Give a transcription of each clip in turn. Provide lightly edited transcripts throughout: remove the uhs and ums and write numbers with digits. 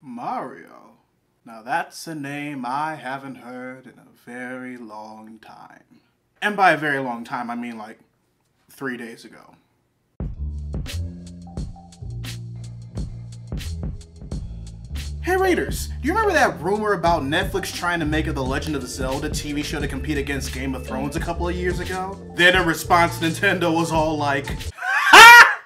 Mario. Now that's a name I haven't heard in a very long time. And by a very long time, I mean like 3 days ago. Hey Raiders, do you remember that rumor about Netflix trying to make The Legend of Zelda TV show to compete against Game of Thrones a couple of years ago? Then in response, Nintendo was all like, ha!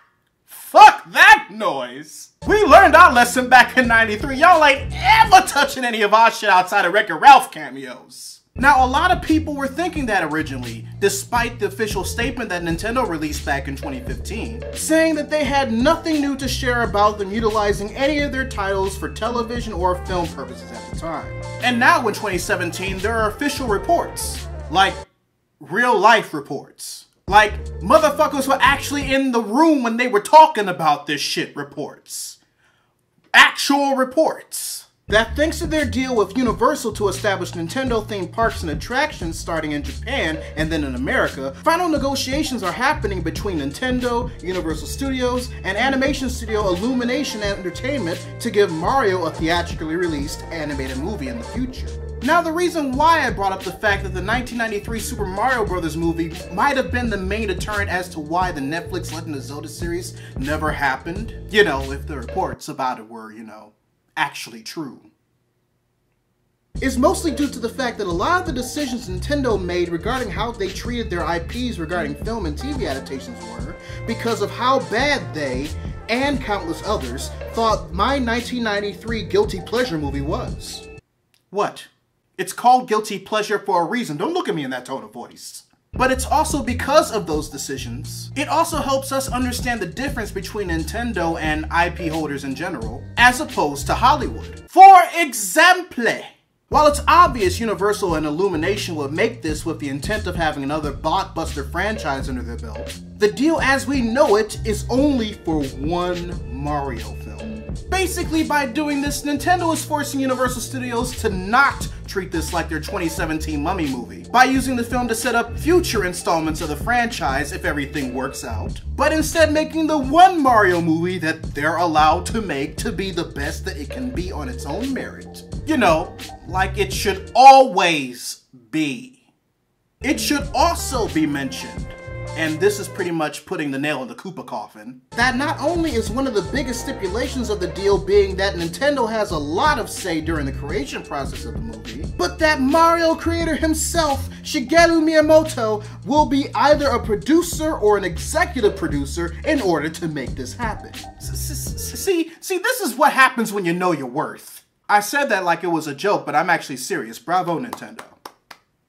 Fuck that noise! We learned our lesson back in '93. Y'all ain't ever touching any of our shit outside of Wreck-It Ralph cameos. Now, a lot of people were thinking that originally, despite the official statement that Nintendo released back in 2015, saying that they had nothing new to share about them utilizing any of their titles for television or film purposes at the time. And now in 2017, there are official reports, like real life reports. Like, motherfuckers were actually in the room when they were talking about this shit reports. Actual reports. That thanks to their deal with Universal to establish Nintendo-themed parks and attractions starting in Japan and then in America, final negotiations are happening between Nintendo, Universal Studios, and animation studio Illumination Entertainment to give Mario a theatrically released animated movie in the future. Now, the reason why I brought up the fact that the 1993 Super Mario Bros. Movie might have been the main deterrent as to why the Netflix Legend of Zelda series never happened, you know, if the reports about it were, actually true, is mostly due to the fact that a lot of the decisions Nintendo made regarding how they treated their IPs regarding film and TV adaptations were because of how bad they, and countless others, thought my 1993 Guilty Pleasure movie was. What? It's called Guilty Pleasure for a reason. Don't look at me in that tone of voice. But it's also because of those decisions. It also helps us understand the difference between Nintendo and IP holders in general, as opposed to Hollywood. For example, while it's obvious Universal and Illumination would make this with the intent of having another blockbuster franchise under their belt, the deal as we know it is only for one Mario film. Basically, by doing this, Nintendo is forcing Universal Studios to not treat this like their 2017 Mummy movie, by using the film to set up future installments of the franchise if everything works out, but instead making the one Mario movie that they're allowed to make to be the best that it can be on its own merit. You know, like it should always be. It should also be mentioned, and this is pretty much putting the nail in the Koopa Coffin, that not only is one of the biggest stipulations of the deal being that Nintendo has a lot of say during the creation process of the movie, but that Mario creator himself, Shigeru Miyamoto, will be either a producer or an executive producer in order to make this happen. See, this is what happens when you know your worth. I said that like it was a joke, but I'm actually serious. Bravo, Nintendo.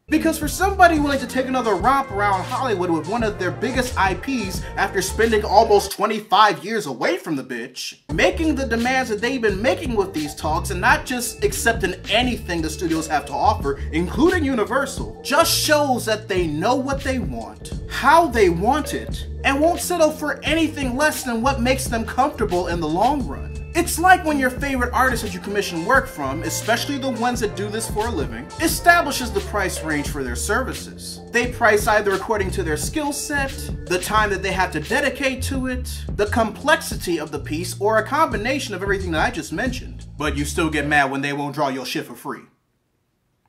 Because for somebody willing to take another romp around Hollywood with one of their biggest IPs after spending almost 25 years away from the bitch, making the demands that they've been making with these talks and not just accepting anything the studios have to offer, including Universal, just shows that they know what they want, how they want it, and won't settle for anything less than what makes them comfortable in the long run. It's like when your favorite artist that you commission work from, especially the ones that do this for a living, establishes the price range for their services. They price either according to their skill set, the time that they have to dedicate to it, the complexity of the piece, or a combination of everything that I just mentioned. But you still get mad when they won't draw your shit for free.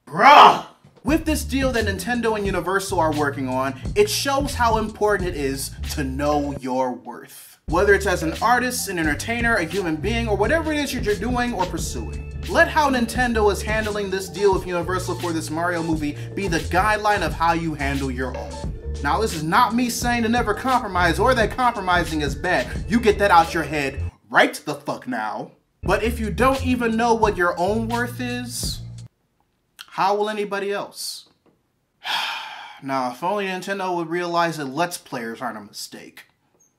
Bruh! With this deal that Nintendo and Universal are working on, it shows how important it is to know your worth. Whether it's as an artist, an entertainer, a human being, or whatever it is you're doing or pursuing. Let how Nintendo is handling this deal with Universal for this Mario movie be the guideline of how you handle your own. Now, this is not me saying to never compromise or that compromising is bad. You get that out your head right the fuck now. But if you don't even know what your own worth is, how will anybody else? Now, if only Nintendo would realize that Let's Players aren't a mistake.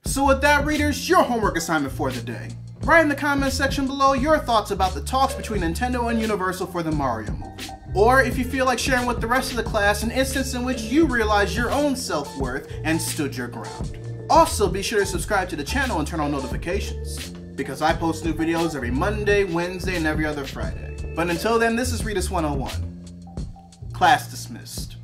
So with that, readers, your homework assignment for the day. Write in the comment section below your thoughts about the talks between Nintendo and Universal for the Mario movie. Or if you feel like sharing with the rest of the class an instance in which you realized your own self-worth and stood your ground. Also, be sure to subscribe to the channel and turn on notifications, because I post new videos every Monday, Wednesday, and every other Friday. But until then, this is Readus 101. Class dismissed.